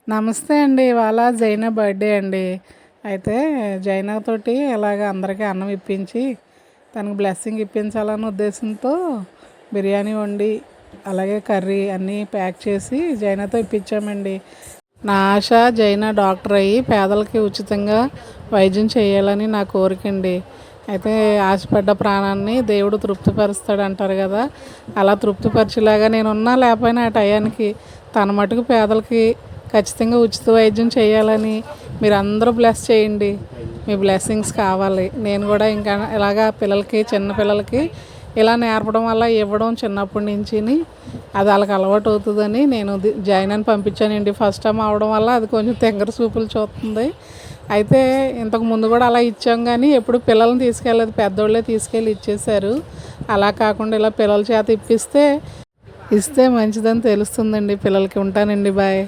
నమస్తే అండి. ఇవాళ జైనా బర్త్‌డే అండి. అయితే జైనా తోటి ఇలాగ అందరికీ అన్నం ఇప్పించి, తనకు బ్లెస్సింగ్ ఇప్పించాలన్న ఉద్దేశంతో బిర్యానీ వండి, అలాగే కర్రీ అన్నీ ప్యాక్ చేసి జైనాతో ఇప్పించామండి. నా ఆశ జైనా డాక్టర్ అయ్యి పేదలకి ఉచితంగా వైద్యం చేయాలని నా కోరికండి. అయితే ఆశపడ్డ ప్రాణాన్ని దేవుడు తృప్తిపరుస్తాడు అంటారు కదా! అలా తృప్తిపరిచేలాగా నేనున్నా లేకపోయినా ఆ టయానికి తన మటుకు పేదలకి ఖచ్చితంగా ఉచిత వైద్యం చేయాలని మీరందరూ బ్లెస్ చేయండి. మీ బ్లెస్సింగ్స్ కావాలి. నేను కూడా ఇంకా ఇలాగా పిల్లలకి, చిన్న పిల్లలకి ఇలా నేర్పడం వల్ల ఇవ్వడం చిన్నప్పటి నుంచిని అది వాళ్ళకి అలవాటు అవుతుందని నేను జైనాని పంపించానండి. ఫస్ట్ టైం అవడం వల్ల అది కొంచెం తెంగర చూపులు చూస్తుంది. అయితే ఇంతకు ముందు కూడా అలా ఇచ్చాం, కానీ ఎప్పుడు పిల్లల్ని తీసుకెళ్ళలేదు, పెద్దోళ్ళే తీసుకెళ్ళి ఇచ్చేశారు. అలా కాకుండా ఇలా పిల్లల చేత ఇస్తే మంచిదని తెలుస్తుందండి పిల్లలకి. ఉంటానండి, బాయ్.